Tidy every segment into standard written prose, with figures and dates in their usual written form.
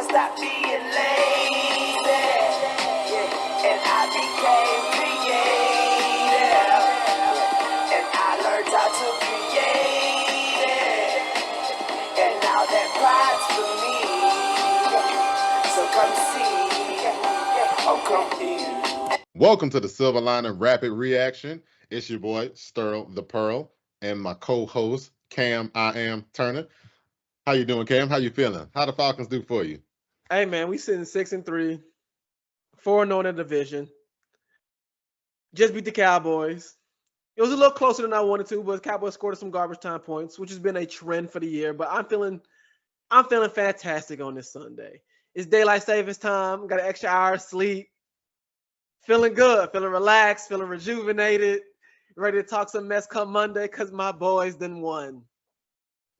stop being lazy. Yeah. And I became creative. And I learned how to create it. And now that pride's for me. So come see. Oh, come here. Welcome to the Silver Lining Rapid Reaction. It's your boy, Sterl the Pearl, and my co-host, Cam I Am Turner. How you doing, Cam? How you feeling? How the Falcons do for you? Hey man, we sitting 6-3, 4-0 in the division. Just beat the Cowboys. It was a little closer than I wanted to, but the Cowboys scored some garbage time points, which has been a trend for the year. But I'm feeling fantastic on this Sunday. It's daylight savings time. Got an extra hour of sleep. Feeling good, feeling relaxed, feeling rejuvenated. Ready to talk some mess come Monday because my boys done won.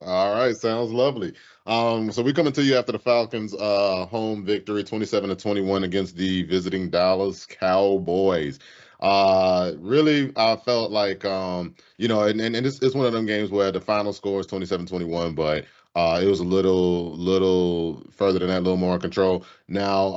All right, sounds lovely. So we coming to you after the Falcons' home victory, 27-21 against the visiting Dallas Cowboys. Really, I felt like and it's one of them games where the final score is 27-21, but it was a little further than that, a little more in control. Now,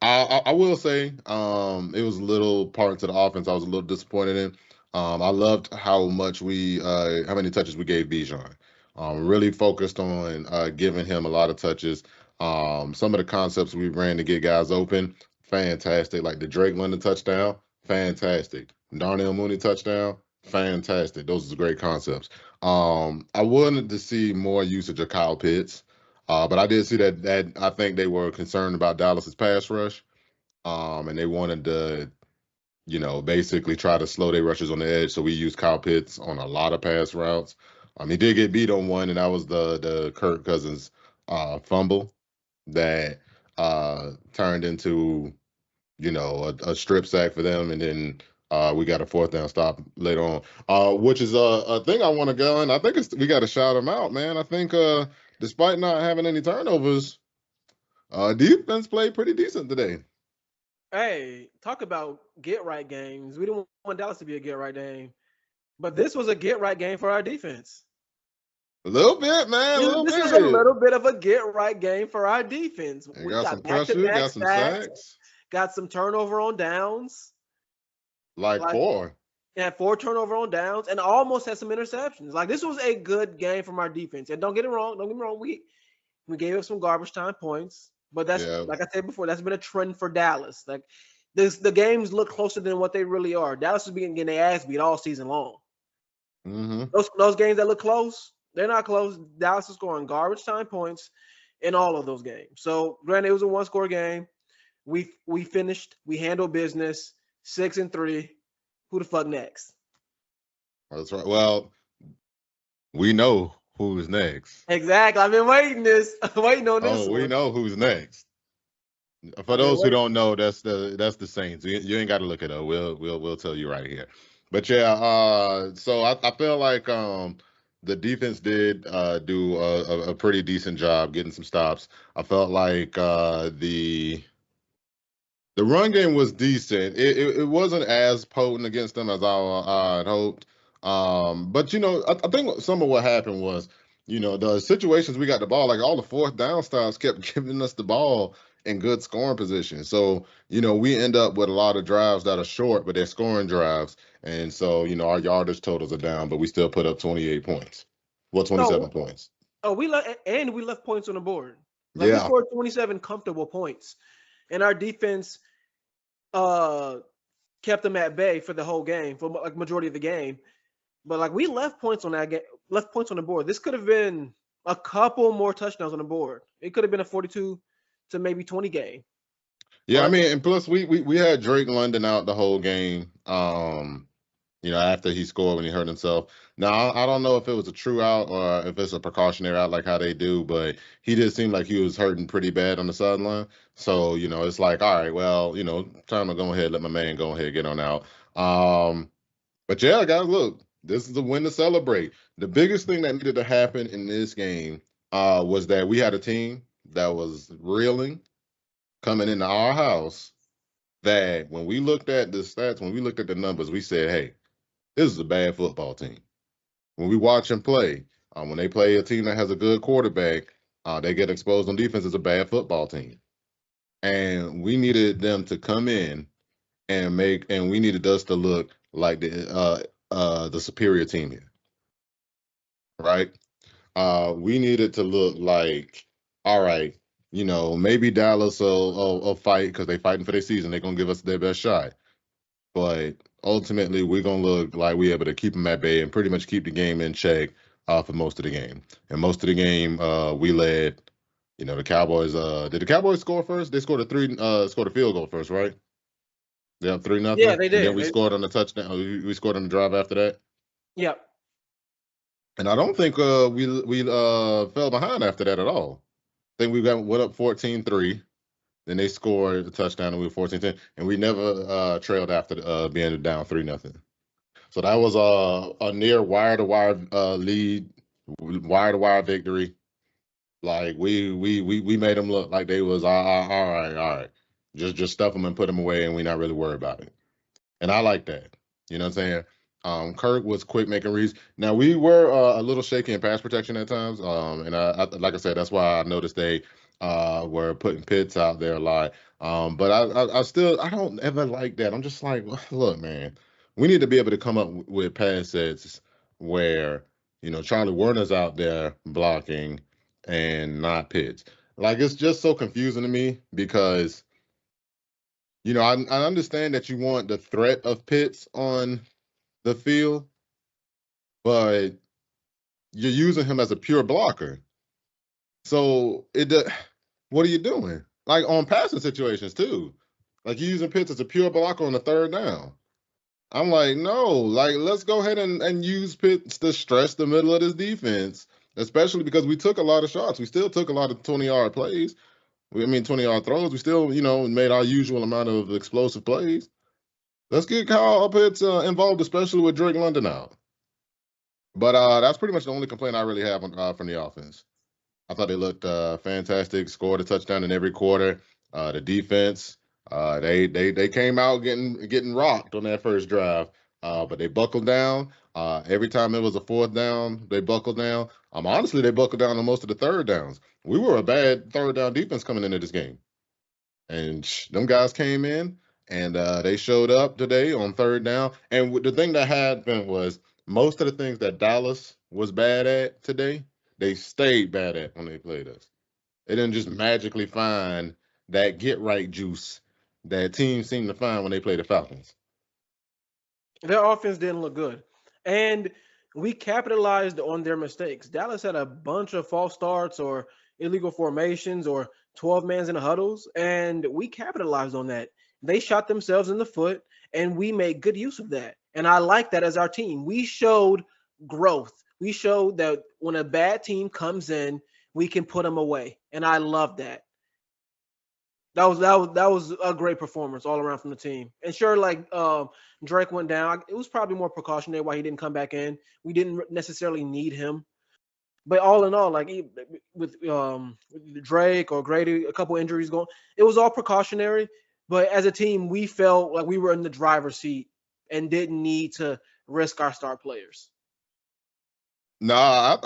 I will say, it was little parts of the offense I was a little disappointed in. I loved how many touches we gave Bijan. Really focused on giving him a lot of touches. Some of the concepts we ran to get guys open, fantastic. Like the Drake London touchdown, fantastic. Darnell Mooney touchdown, fantastic. Those are great concepts. I wanted to see more usage of Kyle Pitts, but I did see that I think they were concerned about Dallas's pass rush, and they wanted to basically try to slow their rushes on the edge. So we used Kyle Pitts on a lot of pass routes. He did get beat on one, and that was the Kirk Cousins fumble that turned into a strip sack for them, and then we got a fourth down stop later on, which is a thing I want to go in. I think we got to shout them out, man. I think despite not having any turnovers, defense played pretty decent today. Hey, talk about get right games. We didn't want Dallas to be a get right game, but this was a get right game for our defense. A little bit, man. A little This bit. is a little bit of a get right game for our defense. And We got got some pressure, got some sacks. got some turnover on downs. Like four. Had 4 turnover on downs and almost had some interceptions. Like this was a good game from our defense. And don't get me wrong, we gave up some garbage time points, but that's like I said before, that's been a trend for Dallas. Like the games look closer than what they really are. Dallas has been getting their ass beat all season long. Mm-hmm. Those games that look close, they're not close. Dallas is scoring garbage time points in all of those games. So granted, it was a 1-score game. We finished. We handled business. 6-3. Who the fuck next? That's right. Well, we know who's next. Exactly. I've been waiting on this. Oh, we know who's next. For those who don't know, that's the Saints. You ain't got to look it up. We'll tell you right here. But yeah, so I feel like the defense did do a pretty decent job getting some stops. I felt like the run game was decent. It wasn't as potent against them as I had hoped. But I think some of what happened was, the situations we got the ball, like all the fourth down stops kept giving us the ball in good scoring position. So, we end up with a lot of drives that are short, but they're scoring drives. And so, our yardage totals are down, but we still put up 28 points. Well, 27 points. Oh, we left points on the board. We scored 27 comfortable points. And our defense kept them at bay for the whole game, for like majority of the game. But like we left points on that game, left points on the board. This could have been a couple more touchdowns on the board. It could have been a 42 to maybe 20 game. Yeah, I mean, and plus we had Drake London out the whole game. After he scored when he hurt himself. Now, I don't know if it was a true out or if it's a precautionary out like how they do, but he did seem like he was hurting pretty bad on the sideline. So, it's like, all right, well, time to go ahead, let my man go ahead and get on out. But yeah, guys, look, this is a win to celebrate. The biggest thing that needed to happen in this game was that we had a team that was reeling coming into our house, that when we looked at the stats, when we looked at the numbers, we said, hey, this is a bad football team. When we watch them play, when they play a team that has a good quarterback, They get exposed on defense as a bad football team. And we needed them to come in and we needed us to look like the superior team here, right? We needed to look like, all right, maybe Dallas will fight because they're fighting for their season. They're gonna give us their best shot, but ultimately we're gonna look like we're able to keep them at bay and pretty much keep the game in check for most of the game. And most of the game, we led. The Cowboys. Did the Cowboys score first? They scored scored a field goal first, right? They up 3-0. Yeah, they And then did. we scored on the touchdown. We scored on the drive after that. Yep. And I don't think we fell behind after that at all. I think went up 14-3. Then they scored a touchdown and we were 14-10. And we never trailed after being down 3-0. So that was a near wire-to-wire lead, wire-to-wire victory. Like we made them look like they was all right. Just stuff them and put them away, and we're not really worried about it. And I like that. You know what I'm saying? Kirk was quick making reads. Now we were a little shaky in pass protection at times. And I like I said, that's why I noticed they were putting Pitts out there a lot. But I don't ever like that. I'm just like, look, man, we need to be able to come up with pass sets where Charlie Warner's out there blocking and not Pitts. Like it's just so confusing to me because I understand that you want the threat of Pitts on the field, but you're using him as a pure blocker. So what are you doing? Like on passing situations too. Like you're using Pitts as a pure blocker on the third down. I'm like, no, like let's go ahead and use Pitts to stress the middle of this defense, especially because we took a lot of shots. We still took a lot of 20-yard plays. 20-yard throws. We still, made our usual amount of explosive plays. Let's get Kyle Pitts involved, especially with Drake London out. But that's pretty much the only complaint I really have from the offense. I thought they looked fantastic, scored a touchdown in every quarter. The defense, they came out getting rocked on that first drive, but they buckled down. Every time it was a fourth down, they buckled down. Honestly, they buckled down on most of the third downs. We were a bad third down defense coming into this game. And them guys came in, and they showed up today on third down. And the thing that happened was most of the things that Dallas was bad at today, they stayed bad at when they played us. They didn't just magically find that get-right juice that teams seem to find when they play the Falcons. Their offense didn't look good. And we capitalized on their mistakes. Dallas had a bunch of false starts or illegal formations or 12 mans in the huddles, and we capitalized on that. They shot themselves in the foot, and we made good use of that. And I like that as our team. We showed growth. We showed that when a bad team comes in, we can put them away, and I love that. That was a great performance all around from the team. And sure, like Drake went down. It was probably more precautionary why he didn't come back in. We didn't necessarily need him. But all in all, like with Drake or Grady, a couple injuries going, it was all precautionary. But as a team, we felt like we were in the driver's seat and didn't need to risk our star players. No,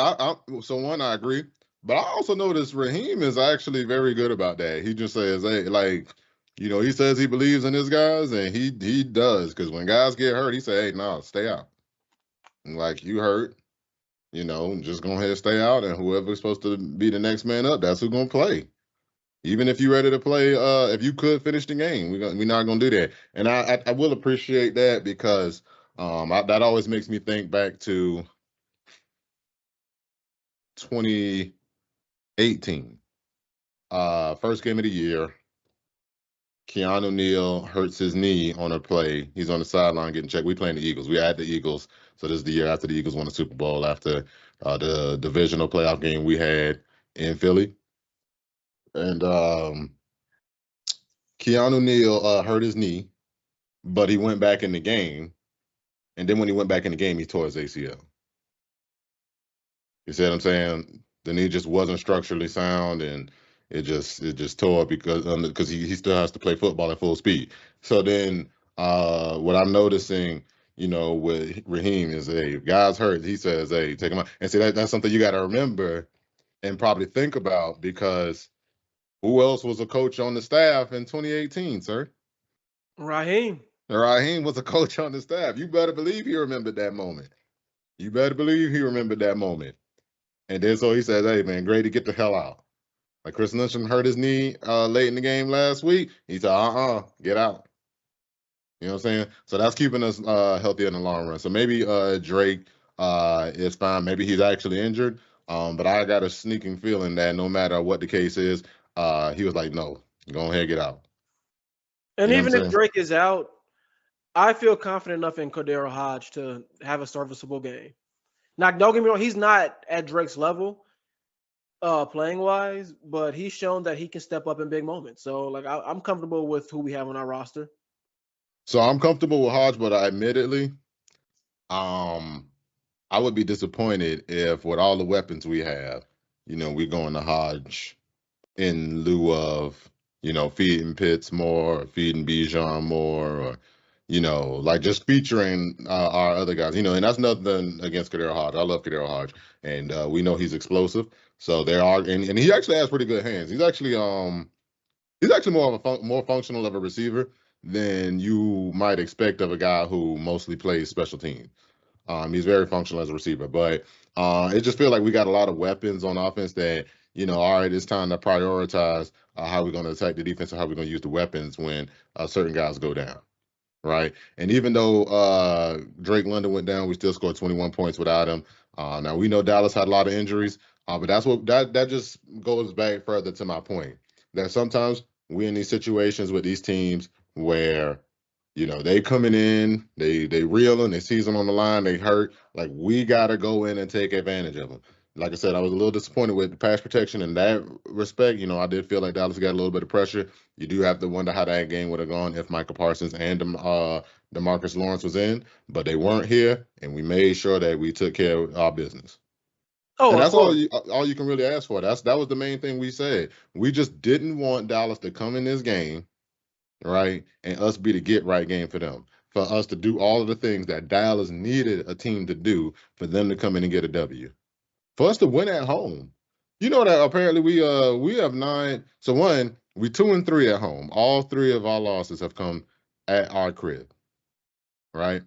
so one, I agree. But I also noticed Raheem is actually very good about that. He just says, hey, like, he says he believes in his guys, and he does. Because when guys get hurt, he say, hey, no, stay out. And like, you hurt, just go ahead and stay out, and whoever's supposed to be the next man up, that's who's going to play. Even if you're ready to play, if you could finish the game, we're not going to do that. And I will appreciate that because that always makes me think back to 2018, first game of the year. Keanu Neal hurts his knee on a play. He's on the sideline getting checked. We playing the Eagles. We had the Eagles. So this is the year after the Eagles won the Super Bowl, after the divisional playoff game we had in Philly. And Keanu Neal hurt his knee, but he went back in the game. And then when he went back in the game, he tore his ACL. You see what I'm saying? The knee just wasn't structurally sound, and it just tore because he still has to play football at full speed. So then what I'm noticing, with Raheem is, hey, guys hurt, he says, hey, take him out. And see, that's something you got to remember. and probably think about, because who else was a coach on the staff in 2018, sir? Raheem. Raheem was a coach on the staff. You better believe he remembered that moment. You better believe he remembered that moment. And then so he says, hey, man, Grady, get the hell out. Like Chris Lyncham hurt his knee late in the game last week. He said, get out. You know what I'm saying? So that's keeping us healthy in the long run. So maybe Drake is fine. Maybe he's actually injured. But I got a sneaking feeling that no matter what the case is, he was like, no, go ahead and get out. And You know even what I'm if saying? Drake is out, I feel confident enough in Cordero Hodge to have a serviceable game. Now, don't get me wrong, he's not at Drake's level playing wise, but he's shown that he can step up in big moments. So, like, I'm comfortable with who we have on our roster. So I'm comfortable with Hodge, but admittedly, I would be disappointed if with all the weapons we have, we're going to Hodge in lieu of, feeding Pitts more, or feeding Bijan more, or, like just featuring our other guys, and that's nothing against Cordero Hodge. I love Cordero Hodge, and we know he's explosive. So there are, and he actually has pretty good hands. He's actually more of more functional of a receiver than you might expect of a guy who mostly plays special teams. He's very functional as a receiver, but it just feels like we got a lot of weapons on offense that, all right, it's time to prioritize how we're going to attack the defense and how we're going to use the weapons when certain guys go down, right? And even though Drake London went down, we still scored 21 points without him. Now we know Dallas had a lot of injuries, but that just goes back further to my point that sometimes we're in these situations with these teams where they coming in, they reeling, they season on the line, they hurt. Like, we got to go in and take advantage of them. Like I said, I was a little disappointed with the pass protection in that respect. I did feel like Dallas got a little bit of pressure. You do have to wonder how that game would have gone if Micah Parsons and DeMarcus Lawrence was in, but they weren't here, and we made sure that we took care of our business. Oh, and that's all you can really ask for. That was the main thing we said. We just didn't want Dallas to come in this game, right, and us be the get-right game for them, for us to do all of the things that Dallas needed a team to do for them to come in and get a W, for us to win at home. You know that apparently we have 9. So one, we 2-3 at home. All 3 of our losses have come at our crib, right?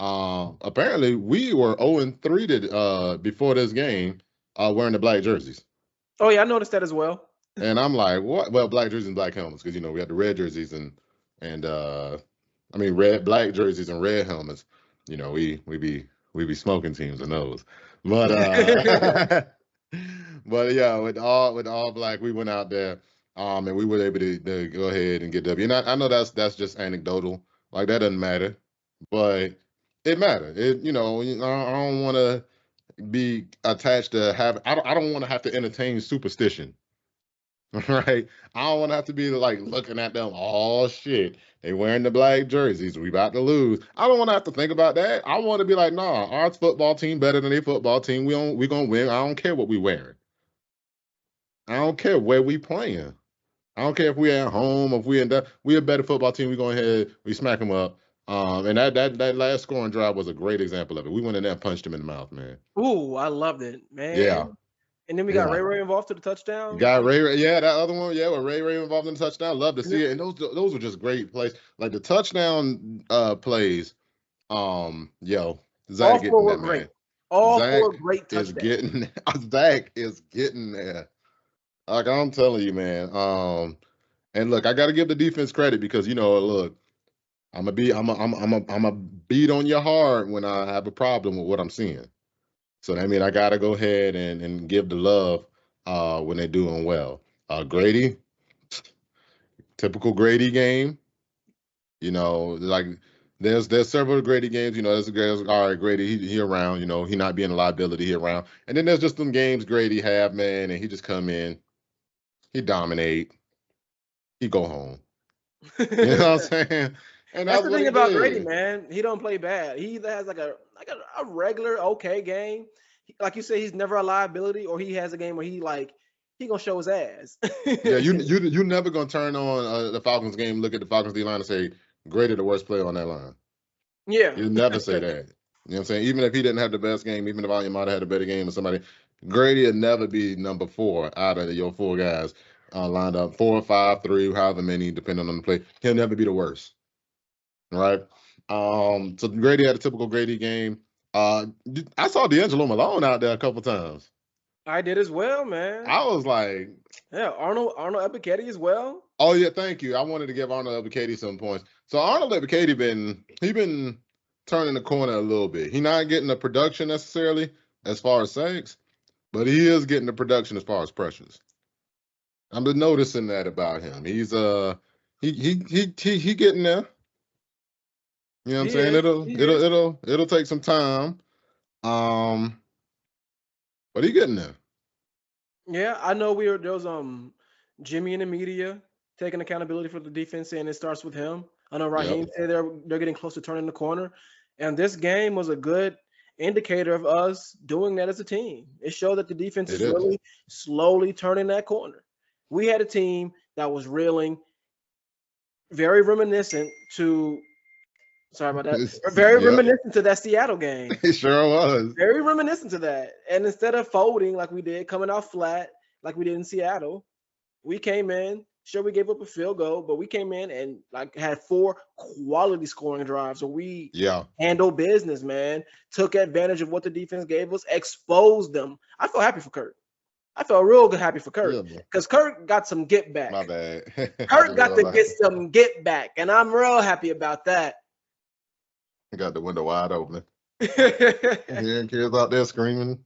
Apparently we were 0-3 before this game, wearing the black jerseys. Oh yeah, I noticed that as well. And I'm like, what? Well, black jerseys and black helmets, because we had the red jerseys and black jerseys and red helmets. We be smoking teams in those. But but yeah, with all black, we went out there, and we were able to go ahead and get W. And I know that's just anecdotal, like that doesn't matter, but it mattered. I don't want to be attached to I don't want to have to entertain superstition. Right? I don't want to have to be like looking at them. Oh shit, they wearing the black jerseys. We about to lose. I don't want to have to think about that. I want to be like, nah, our football team better than their football team. We gonna win. I don't care what we wearing. I don't care where we playing. I don't care if we at home, if we a better football team. We go ahead, we smack them up. And that last scoring drive was a great example of it. We went in there and punched him in the mouth, man. Ooh, I loved it, man. Yeah. And then we got Ray involved to the touchdown. Got Ray, yeah, that other one, yeah, with Ray involved in the touchdown. Love to see it. And those were just great plays. Like the touchdown plays, Zach getting that, man. All 4 great touchdowns. Zach is getting there. Like I'm telling you, man. And look, I got to give the defense credit because look, I'm a beat on you hard when I have a problem with what I'm seeing. So I mean, I got to go ahead and give the love when they're doing well. Grady, typical Grady game. Like there's several Grady games. There's all right, Grady, he around. He not being a liability, he around. And then there's just some games Grady have, man, and he just come in, he dominate, he go home. You know what I'm saying? And that's the thing about Grady, man. He don't play bad. He either has like a regular okay game, like you say, he's never a liability, or he has a game where he gonna show his ass. Yeah, you never gonna turn on the Falcons game, look at the Falcons D line and say Grady the worst player on that line. Yeah, you never say that. You know what I'm saying? Even if he didn't have the best game, even if I might have had a better game or somebody, Grady will never be number 4 out of your 4 guys lined up. 4, 5, 3, however many, depending on the play. He'll never be the worst. Right? So Grady had a typical Grady game. I saw D'Angelo Malone out there a couple times. I did as well, man. I was like, Yeah, Arnold Ebiketie as well. oh yeah, thank you. I wanted to give Arnold Ebiketie some points. So Arnold Ebiketie been turning the corner a little bit. He's not getting the production necessarily as far as sacks, but he is getting the production as far as pressures. I'm been noticing that about him. He's he getting there. You know what I'm saying? It'll take some time. But he getting there. Yeah, I know there was Jimmy in the media taking accountability for the defense, and it starts with him. I know Raheem said they're getting close to turning the corner, and this game was a good indicator of us doing that as a team. It showed that the defense is really slowly turning that corner. We had a team that was reeling, very reminiscent to. Sorry about that. Very reminiscent to that Seattle game. It sure was. Very reminiscent to that. And instead of folding like we did, coming out flat like we did in Seattle, we came in. Sure, we gave up a field goal, but we came in and like had 4 quality scoring drives. So we handled business, man. Took advantage of what the defense gave us, exposed them. I felt happy for Kurt. I felt real good happy for Kurt because Kurt got some get back. My bad. Kurt got to get some get back, and I'm real happy about that. Got the window wide open. Hearing kids out there screaming.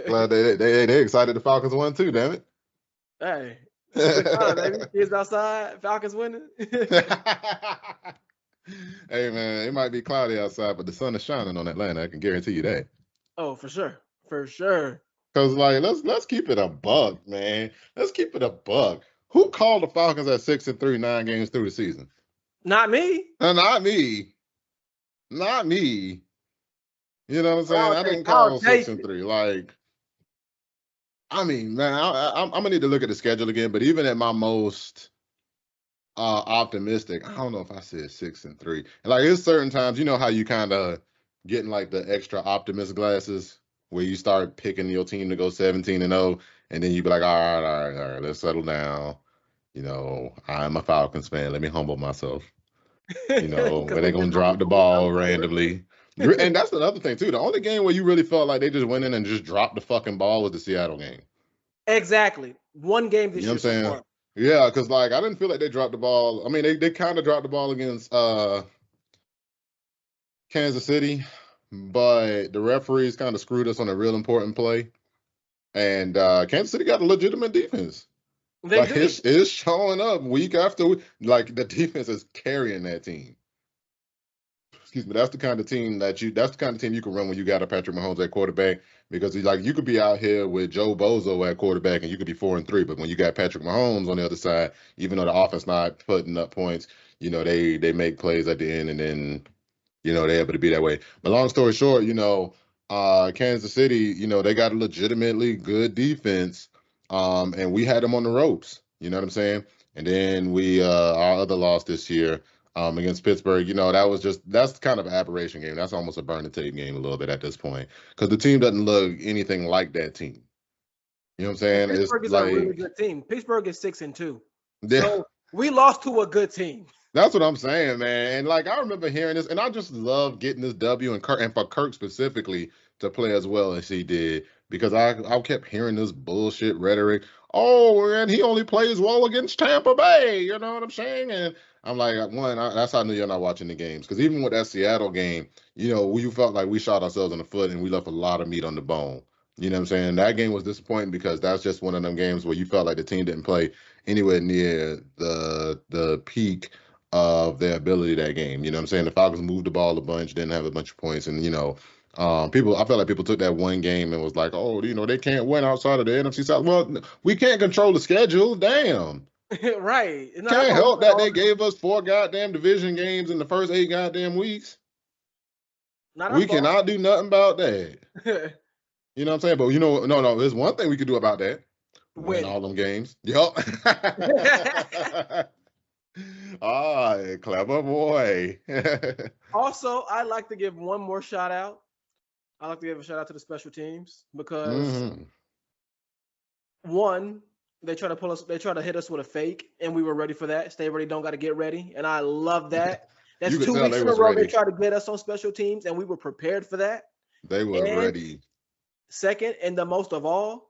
Glad they excited the Falcons won too, damn it. Hey. Baby. Kids outside, Falcons winning. Hey man, it might be cloudy outside, but the sun is shining on Atlanta. I can guarantee you that. Oh, for sure. For sure. Cause like let's keep it a buck, man. Let's keep it a buck. Who called the Falcons at 6-3, 9 games through the season? Not me. Not me. Not me. You know what I'm saying? I didn't call 6-3. Like, I mean, man, I'm gonna need to look at the schedule again. But even at my most optimistic, I don't know if I said 6-3. And like, there's certain times, you know how you kind of getting like the extra optimist glasses where you start picking your team to go 17-0, and then you be like, all right, let's settle down. You know, I'm a Falcons fan. Let me humble myself. You know, where they're gonna drop the ball randomly. And that's another thing too. The only game where you really felt like they just went in and just dropped the fucking ball was the Seattle game. Exactly. One game this year. You know what I'm saying? Yeah, because like I didn't feel like they dropped the ball. I mean, they kind of dropped the ball against Kansas City, but the referees kind of screwed us on a real important play. And Kansas City got a legitimate defense. It's showing up week after week. Like the defense is carrying that team. Excuse me. That's the kind of team you can run when you got a Patrick Mahomes at quarterback, because you could be out here with Joe Bozo at quarterback and you could be 4-3, but when you got Patrick Mahomes on the other side, even though the offense not putting up points, you know, they make plays at the end, and then, you know, they're able to be that way. But long story short, you know, Kansas City, you know, they got a legitimately good defense. And we had them on the ropes, you know what I'm saying? And then our other loss this year against Pittsburgh, you know, that's kind of an aberration game. That's almost a burn the tape game a little bit at this point, because the team doesn't look anything like that team. You know what I'm saying? Pittsburgh is a really good team. Pittsburgh is 6-2. Yeah. So we lost to a good team. That's what I'm saying, man. And like I remember hearing this, and I just love getting this W, and for Kirk specifically to play as well as he did, because I kept hearing this bullshit rhetoric. Oh, and he only plays well against Tampa Bay. You know what I'm saying? And I'm like, that's how I knew you're not watching the games. Because even with that Seattle game, you know, we felt like we shot ourselves in the foot and we left a lot of meat on the bone. You know what I'm saying? That game was disappointing because that's just one of them games where you felt like the team didn't play anywhere near the peak of their ability that game. You know what I'm saying? The Falcons moved the ball a bunch, didn't have a bunch of points, and, you know, I felt like people took that one game and was like, oh, you know, they can't win outside of the NFC South. Well, we can't control the schedule. Damn. Right. Can't help that they gave us 4 goddamn division games in the first 8 goddamn weeks. We cannot do nothing about that. You know what I'm saying? But, you know, no, there's one thing we could do about that. Win all them games. Yup. Clever boy. Also, I'd like to give one more shout out I like to give a shout out to the special teams because Hmm. one, they try to hit us with a fake, and we were ready for that. Stay ready, don't got to get ready, and I love that. That's You could 2 tell weeks they in a was row they ready. try to get us on special teams, and we were prepared for that. They were And ready. second, and the most of all,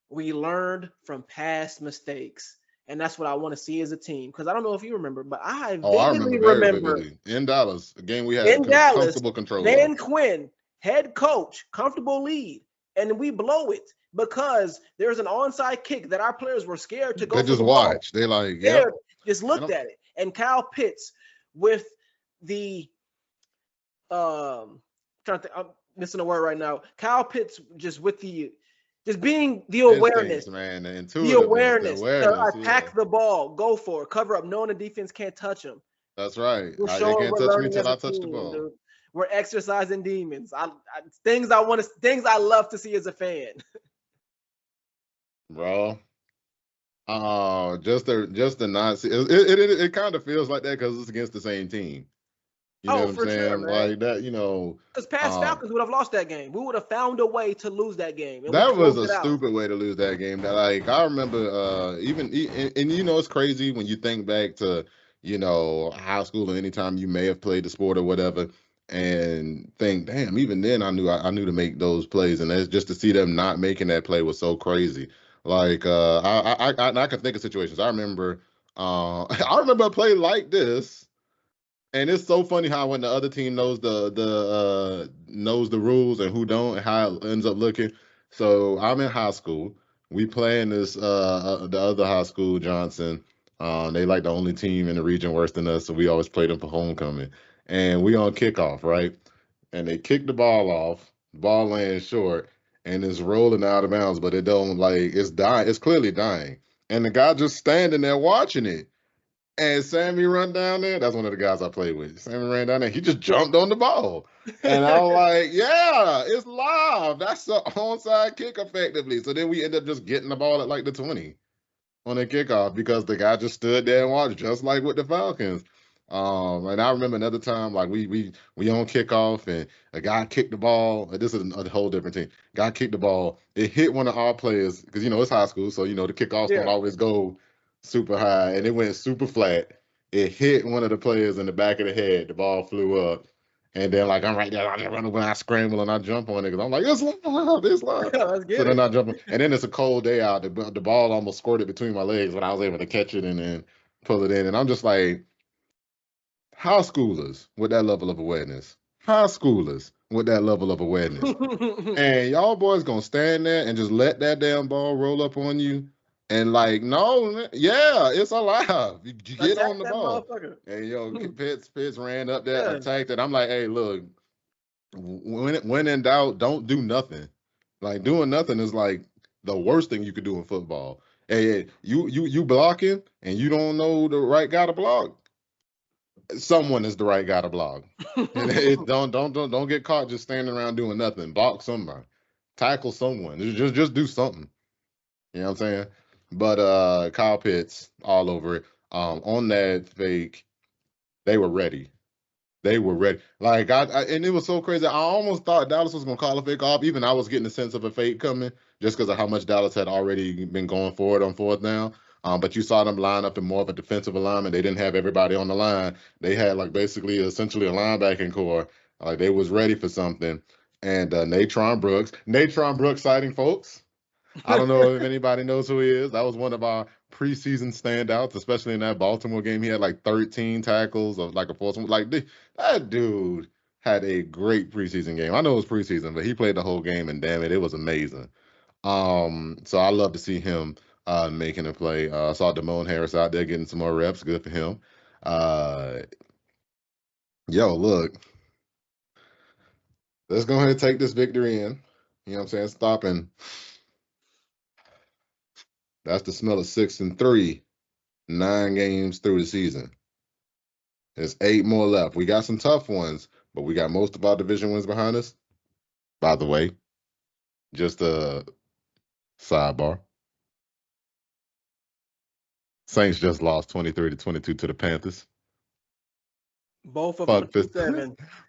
we learned from past mistakes. And that's what I want to see as a team. Because I don't know if you remember, but I Oh, I remember vividly very remember vividly. In Dallas, a game we had in Dallas, comfortable control of. Dan Quinn, head coach, comfortable lead, and we blow it because there's an onside kick that our players were scared to go They for just the ball. watch. They like, yep. Scared, just looked at it. And Kyle Pitts with the trying to think, I'm missing a word right now. Kyle Pitts just with the just being the awareness. Instincts, man, the The intuitiveness, awareness to awareness, attack yeah. the ball, go for it, cover up, knowing the defense can't touch him. That's right. We're They showing can't we're touch me learning till as I a touch the team, ball. dude. We're exercising demons. Things I love to see as a fan. Bro. Just the nonsense. It kind of feels like that because it's against the same team. You know Oh, what I'm for sure, saying? man. Like that, you know. Because past Falcons would have lost that game. We would have found a way to lose that game. And That we was closed a it out. stupid way to lose that game. That like I remember and you know it's crazy when you think back to, you know, high school or anytime you may have played the sport or whatever and think, damn, even then I knew to make those plays, and that's just to see them not making that play was so crazy. Like I can think of situations. I remember I remember a play like this. And it's so funny how when the other team knows knows the rules and who don't, and how it ends up looking. So I'm in high school. We playing this the other high school, Johnson. They like the only team in the region worse than us, so we always play them for homecoming. And we on kickoff, right? And they kick the ball off, ball lands short, and it's rolling out of bounds, but it don't like it's dying, it's clearly dying. And the guy just standing there watching it. And Sammy run down there. That's one of the guys I played with. Sammy ran down there. He just jumped on the ball. And I was like, yeah, it's live. That's an onside kick effectively. So then we end up just getting the ball at like the 20 on the kickoff because the guy just stood there and watched, just like with the Falcons. And I remember another time, like we on kickoff and a guy kicked the ball. This is a whole different team. Guy kicked the ball. It hit one of our players because you know it's high school, so you know the kickoffs don't always go super high, and it went super flat. It hit one of the players in the back of the head. The ball flew up, and then like I'm right there, I run when I scramble and I jump on it because I'm like it's live, it's live. Let's get So then it. I jump, and then it's a cold day out. The ball almost squirted between my legs, but I was able to catch it and then pull it in. And I'm just like, high schoolers with that level of awareness, high schoolers with that level of awareness, and y'all boys gonna stand there and just let that damn ball roll up on you. And like, no, yeah, it's alive. You get Attack on the that ball. motherfucker. And yo, Pitts ran up there, Yeah. attacked it. I'm like, hey, look, when in doubt, don't do nothing. Like doing nothing is like the worst thing you could do in football. Hey, you blocking and you don't know the right guy to block. Someone is the right guy to block. And don't get caught just standing around doing nothing. Block somebody, tackle someone. Just do something. You know what I'm saying? But Kyle Pitts all over it. On that fake, they were ready. They were ready. Like and it was so crazy. I almost thought Dallas was gonna call a fake off. Even I was getting a sense of a fake coming just because of how much Dallas had already been going for it on fourth down. But you saw them line up in more of a defensive alignment. They didn't have everybody on the line. They had like basically essentially a linebacking core. Like they was ready for something. And Natron Brooks sighting, folks. I don't know if anybody knows who he is. That was one of our preseason standouts, especially in that Baltimore game. He had like 13 tackles of like a force. Like that dude had a great preseason game. I know it was preseason, but he played the whole game, and damn it, it was amazing. So I love to see him making a play. I saw Damone Harris out there getting some more reps. Good for him. Yo, look, let's go ahead and take this victory in. You know what I'm saying? Stopping. That's the smell of 6-3, 9 games through the season. There's 8 more left. We got some tough ones, but we got most of our division wins behind us. By the way, just a sidebar. Saints just lost 23-22 to the Panthers. Both of them Fuck the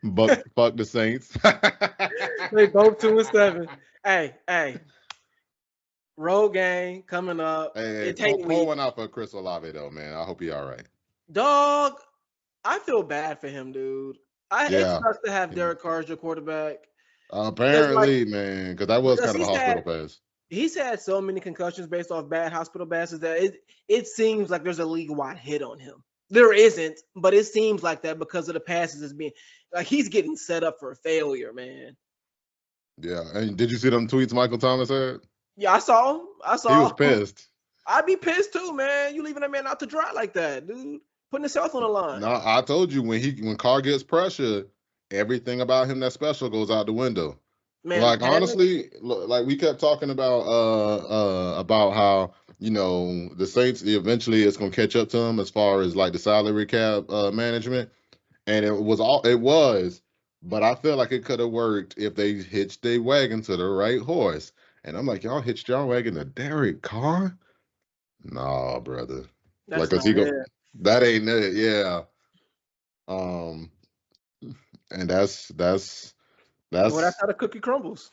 2-7. fuck the Saints. They both 2-7. Hey, road game coming up. Hey, It take pour week. one out for Chris Olave though, man. I hope he all right. Dog, I feel bad for him, dude. It Yeah. sucks to have Derek Carr as your quarterback. Apparently, man, because that was because kind of a hospital pass. He's had so many concussions based off bad hospital passes that it seems like there's a league-wide hit on him. There isn't, but it seems like that because of the passes is being like he's getting set up for failure, man. Yeah, and did you see them tweets Michael Thomas had? Yeah, I saw him. He was pissed. I'd be pissed too, man. You leaving that man out to dry like that, dude. Putting his health on the line. No, I told you when Carr gets pressure, everything about him that's special goes out the window. Man, like honestly, like we kept talking about how the Saints eventually it's gonna catch up to them as far as like the salary cap management, and it was, but I feel like it could have worked if they hitched their wagon to the right horse. And I'm like, y'all hitched y'all wagon to Derek Carr? Nah, brother. That's like, that ain't it, yeah. And that's well, that's how the cookie crumbles.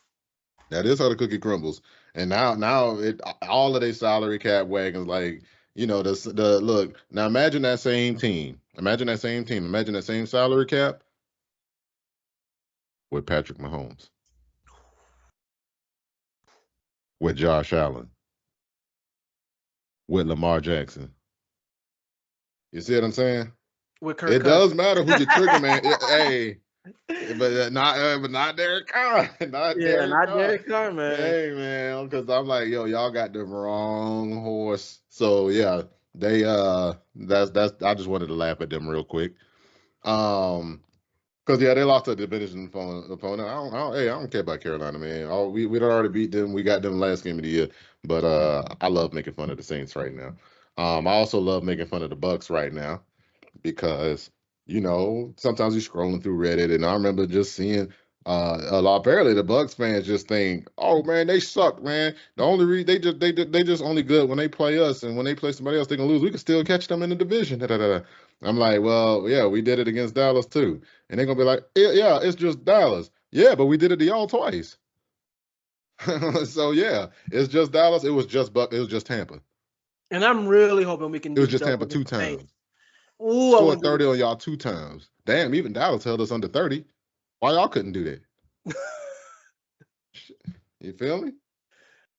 That is how the cookie crumbles. And now all of their salary cap wagons, like, the look, now imagine that same team. Imagine that same salary cap with Patrick Mahomes, with Josh Allen, with Lamar Jackson. You see what I'm saying? With Kirk It does matter who's your trigger man. Hey, but not Derek Carr. Derek Carr, man. Hey, man, because I'm like, y'all got the wrong horse. So yeah, they that's I just wanted to laugh at them real quick. Because they lost a division opponent. I don't care about Carolina, man. We done already beat them. We got them last game of the year. But I love making fun of the Saints right now. I also love making fun of the Bucks right now because sometimes you're scrolling through Reddit, and I remember just seeing a lot. Apparently, the Bucks fans just think, "Oh man, they suck, man. The only reason they just only good when they play us, and when they play somebody else, they can lose. We can still catch them in the division." I'm like, well, yeah, we did it against Dallas too, and they're gonna be like, yeah, it's just Dallas. Yeah, but we did it to y'all twice. So yeah, it's just Dallas. It was just Tampa. And I'm really hoping we can. It was just Tampa 2 times. Ooh, scored 30 on y'all 2 times. Damn, even Dallas held us under 30. Why y'all couldn't do that? You feel me?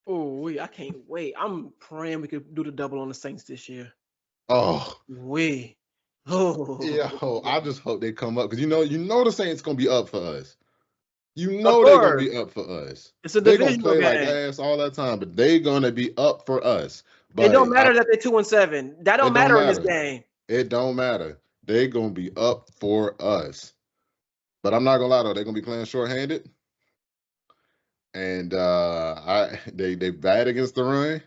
Oh, I can't wait. I'm praying we could do the double on the Saints this year. Oh. Yeah. I just hope they come up because you know the Saints gonna be up for us. You know they're gonna be up for us. It's a divisional play game. Like ass all that time, but they gonna be up for us. But it don't matter that they're 2-7. That don't matter in this game. It don't matter. They're gonna be up for us. But I'm not gonna lie though, they're gonna be playing shorthanded. And they bad against the run.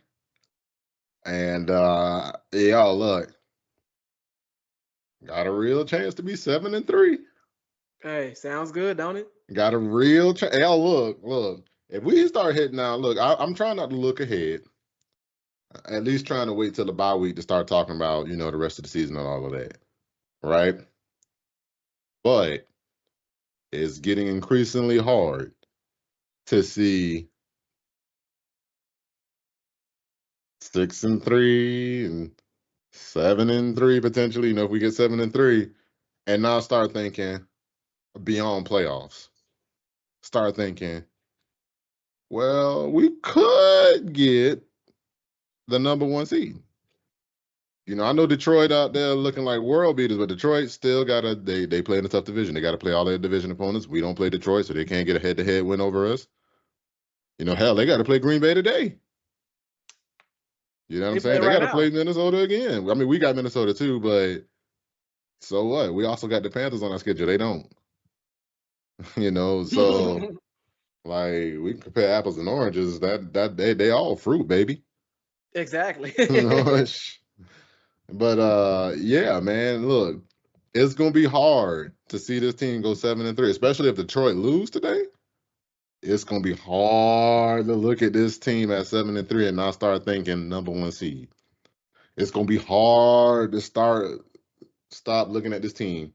And look. Got a real chance to be 7-3. Hey, sounds good, don't it? Got a real chance. Hey, look. If we start hitting now, look, I'm trying not to look ahead. At least trying to wait till the bye week to start talking about, the rest of the season and all of that. Right? But it's getting increasingly hard to see 6-3 and 7-3 potentially, if we get 7-3, and now start thinking beyond playoffs. Start thinking, well, we could get the number 1 seed. I know Detroit out there looking like world beaters, but Detroit still they play in a tough division. They got to play all their division opponents. We don't play Detroit, so they can't get a head-to-head win over us. Hell, they got to play Green Bay today. You know what I'm saying? They got to play Minnesota again. I mean, we got Minnesota too, but so what? We also got the Panthers on our schedule. They don't. So like we can compare apples and oranges. That they all fruit, baby. Exactly. But yeah, man, look, it's gonna be hard to see this team go 7-3, especially if Detroit lose today. It's gonna be hard to look at this team at 7-3 and not start thinking number 1 seed. It's gonna be hard to stop looking at this team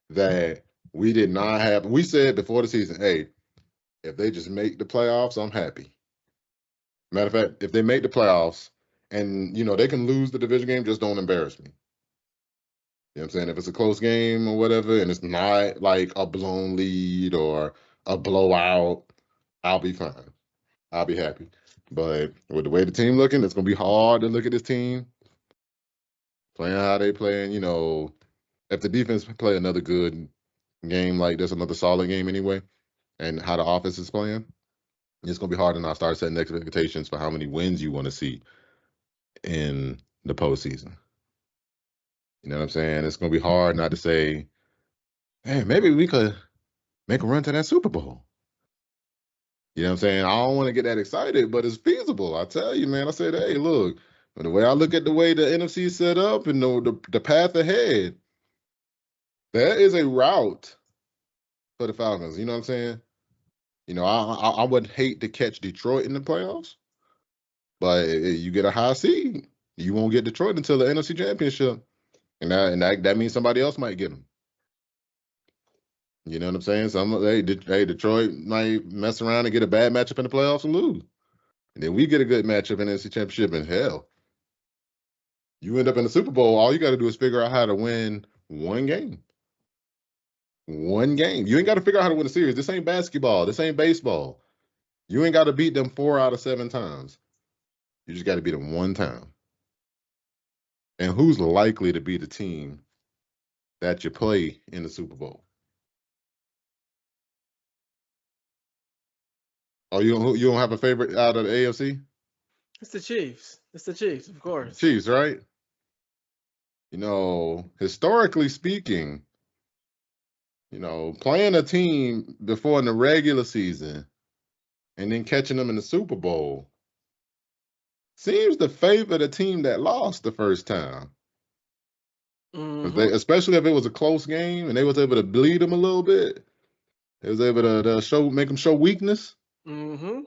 that we did not have. We said before the season, hey, if they just make the playoffs, I'm happy. Matter of fact, if they make the playoffs and, they can lose the division game, just don't embarrass me. You know what I'm saying? If it's a close game or whatever, and it's not like a blown lead or a blowout, I'll be fine. I'll be happy. But with the way the team looking, it's gonna be hard to look at this team playing how they playing. If the defense play another good game like this, another solid game anyway, and how the offense is playing, it's gonna be hard to not start setting expectations for how many wins you want to see in the postseason. You know what I'm saying? It's gonna be hard not to say, hey, maybe we could make a run to that Super Bowl. You know what I'm saying? I don't want to get that excited, but it's feasible. I tell you, man. I said, hey, look, the way I look at the way the NFC is set up and the path ahead, there is a route for the Falcons. You know what I'm saying? I would hate to catch Detroit in the playoffs, but you get a high seed, you won't get Detroit until the NFC Championship, and that means somebody else might get them. You know what I'm saying? Detroit might mess around and get a bad matchup in the playoffs and lose. And then we get a good matchup in the NFC Championship, and hell, you end up in the Super Bowl, all you got to do is figure out how to win one game. One game. You ain't got to figure out how to win a series. This ain't basketball. This ain't baseball. You ain't got to beat them 4 out of 7 times. You just got to beat them one time. And who's likely to be the team that you play in the Super Bowl? Oh, you don't have a favorite out of the AFC? It's the Chiefs. It's the Chiefs, of course. Chiefs, right? Historically speaking, playing a team before in the regular season and then catching them in the Super Bowl seems to favor the team that lost the first time. Mm-hmm. Especially if it was a close game and they was able to bleed them a little bit. They was able to make them show weakness. Mm-hmm.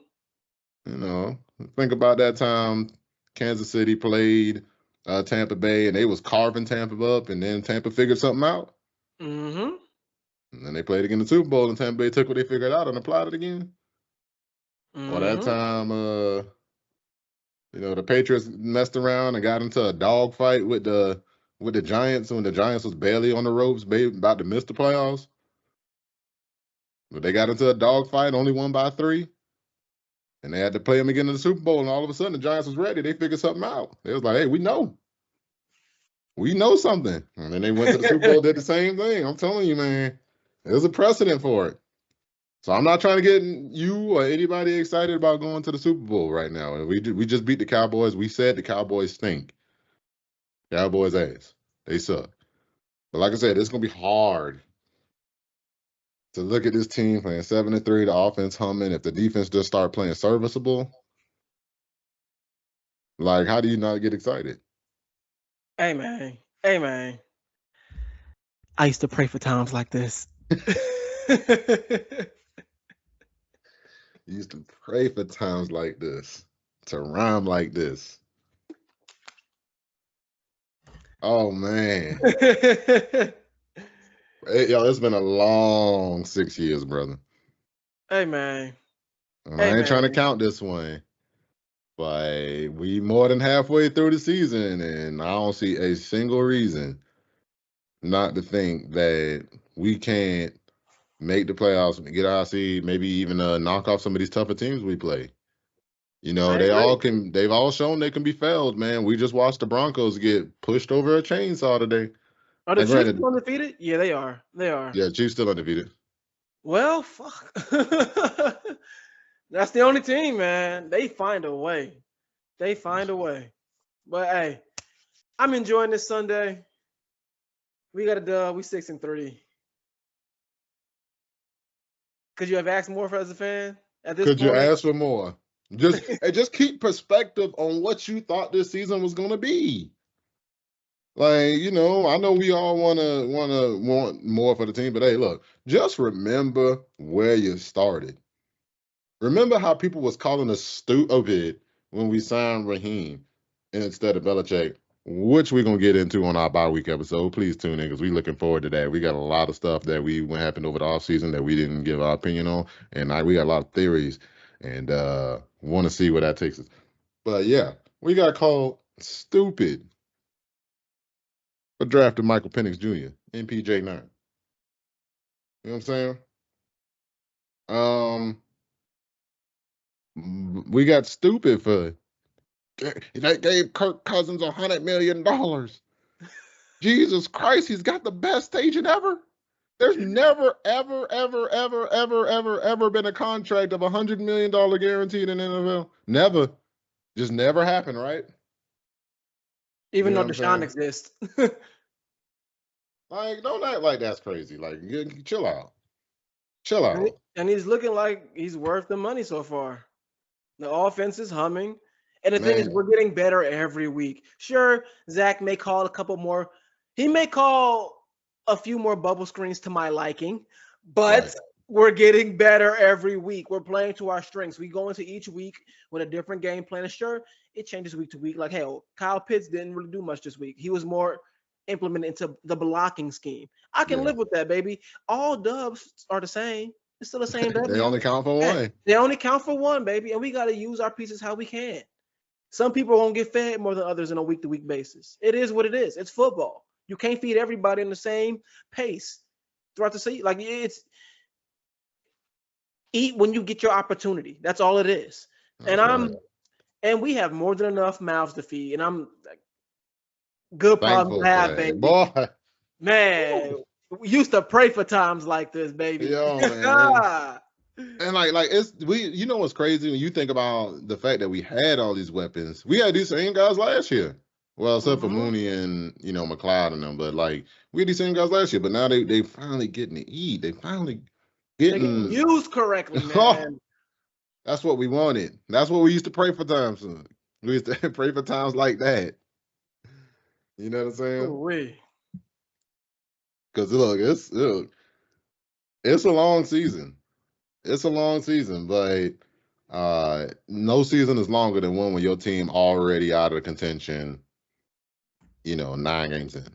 Think about that time Kansas City played Tampa Bay and they was carving Tampa up, and then Tampa figured something out. Mm-hmm. And then they played again in the Super Bowl, and Tampa Bay took what they figured out and applied it again. Mm-hmm. Or that time, the Patriots messed around and got into a dogfight with the Giants when the Giants was barely on the ropes, about to miss the playoffs. But they got into a dogfight, only won by 3. And they had to play them again in the Super Bowl, and all of a sudden the Giants was ready. They figured something out. They was like, hey, we know something. And then they went to the Super Bowl, did the same thing. I'm telling you, man, there's a precedent for it. So I'm not trying to get you or anybody excited about going to the Super Bowl right now. And we just beat the Cowboys. We said the Cowboys stink. Cowboys ass. They suck. But like I said, it's going to be hard to look at this team playing 7-3, the offense humming. If the defense just start playing serviceable, like, how do you not get excited? Hey, man. I used to pray for times like this. You used to pray for times like this, to rhyme like this. Oh, man. Hey, y'all, it's been a long 6 years, brother. Hey, man. I ain't trying to count this one, but we more than halfway through the season, and I don't see a single reason not to think that we can't make the playoffs, get our seed, maybe even knock off some of these tougher teams we play. They've all shown they can be failed, man. We just watched the Broncos get pushed over a chainsaw today. Are the Chiefs still undefeated? Yeah, they are. Yeah, Chiefs still undefeated. Well, fuck. That's the only team, man. They find a way. But hey, I'm enjoying this Sunday. We got a dub. We 6-3. Could you have asked more for as a fan at this point? Could you ask for more? Just keep perspective on what you thought this season was going to be. Like, I know we all want more for the team, but hey, look, just remember where you started. Remember how people was calling us stupid when we signed Raheem instead of Belichick which we're gonna get into on our bye week episode. Please tune in because we're looking forward to that. We got a lot of stuff that what happened over the offseason that we didn't give our opinion on, and we got a lot of theories, and want to see where that takes us. But yeah, we got called stupid for drafting Michael Penix Jr. MPJ9. You know what I'm saying? We got stupid for they gave Kirk Cousins $100 million. Jesus Christ, he's got the best agent ever. There's never, ever, ever, ever, ever, ever, ever been a contract of $100 million guaranteed in the NFL. Never. Just never happened, right? Even You know though what I'm Deshaun saying? exists. Like, don't act like that's crazy. Like, chill out. Chill out. And he's looking like he's worth the money so far. The offense is humming. And the thing is, Man. we're getting better every week. Sure, Zach may call a couple more. He may call a few more bubble screens to my liking, but Right. we're getting better every week. We're playing to our strengths. We go into each week with a different game plan. And sure, it changes week to week. Like, hey, Kyle Pitts didn't really do much this week. He was more implemented into the blocking scheme. I can Yeah. live with that, baby. All dubs are the same. It's still the same They W. only count for one. They only count for one, baby. And we got to use our pieces how we can. Some people won't get fed more than others on a week-to-week basis. It is what it is. It's football. You can't feed everybody in the same pace throughout the season. Like, it's eat when you get your opportunity. That's all it is. That's right. And we have more than enough mouths to feed. And I'm like, good problem Thankful to for have, that. baby. Boy. Man, we used to pray for times like this, baby. Yo, man. And like it's you know what's crazy when you think about the fact that we had all these weapons. We had these same guys last year. Well, except for Mooney and McLeod and them, but like we had these same guys last year. But now they finally getting to eat. They finally They're getting getting used correctly, man. That's what we wanted. That's what we used to pray for times. We used to pray for times like that. You know what I'm saying? Ooh-wee. Because look, it's a long season. It's a long season, but no season is longer than one when your team already out of contention. 9 games in.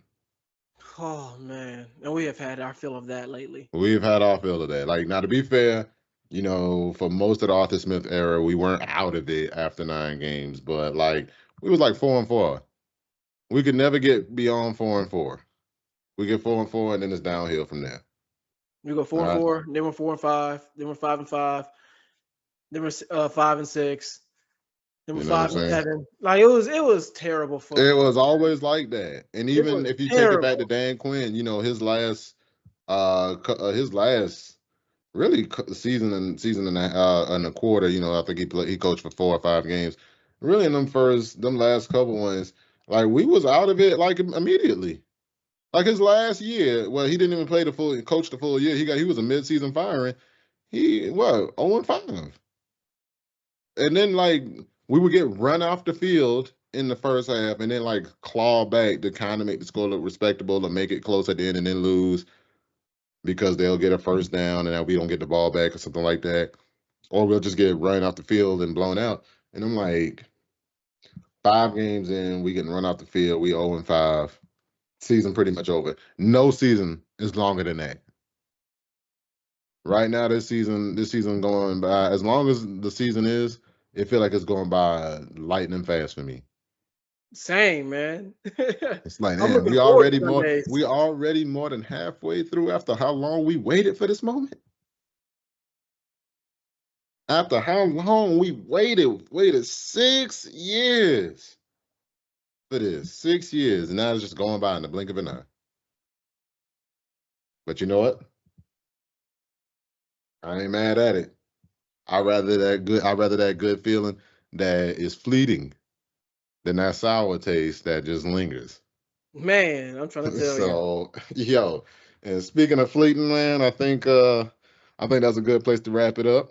Oh man, and we have had our fill of that lately. We've had our fill of that. Like, now, to be fair, for most of the Arthur Smith era, we weren't out of it after 9 games, but like we was like 4-4. We could never get beyond 4-4. We get 4-4, and then it's downhill from there. We go 4-4, then we're 4-5, then we're 5-5, then we're 5-6, then we're 5-7. Like, it was terrible football. It was always like that. And even if you take it back to Dan Quinn, his last really season and a quarter, I think he coached for 4 or 5 games. Really, in them last couple ones, like, we was out of it like immediately. Like, his last year, well, he didn't even coach the full year. He was a mid-season firing. He 0-5. And then, like, we would get run off the field in the first half and then, like, claw back to kind of make the score look respectable or make it close at the end and then lose because they'll get a first down and we don't get the ball back or something like that. Or we'll just get run off the field and blown out. And I'm like, 5 games in, we getting run off the field. We 0-5. Season pretty much over. No season is longer than that. Right now, this season going by, as long as the season is, it feel like it's going by lightning fast for me. Same, man. It's like, man, we already more than halfway through after how long we waited for this moment. After how long we waited 6 years for this, 6 years, and now it's just going by in the blink of an eye. But you know what? I ain't mad at it. I'd rather that good feeling that is fleeting than that sour taste that just lingers. Man, I'm trying to tell you. So, yo, and speaking of fleeting, man, I think that's a good place to wrap it up.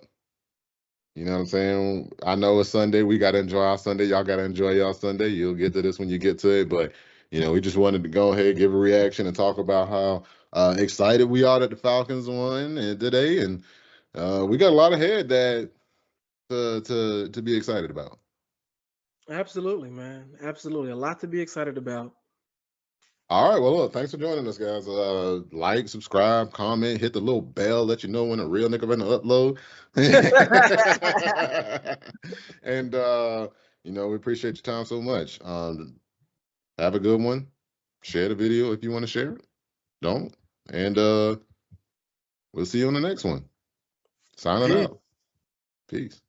You know what I'm saying? I know it's Sunday. We got to enjoy our Sunday. Y'all got to enjoy y'all Sunday. You'll get to this when you get to it. But, we just wanted to go ahead, give a reaction, and talk about how excited we are that the Falcons won today. And we got a lot ahead that to be excited about. Absolutely, man. Absolutely. A lot to be excited about. All right. Well, look, thanks for joining us, guys. Like, subscribe, comment, hit the little bell, let you know when a real nigga gonna upload. And we appreciate your time so much. Have a good one. Share the video if you want to share it. Don't. And we'll see you on the next one. Signing Peace. out. Peace.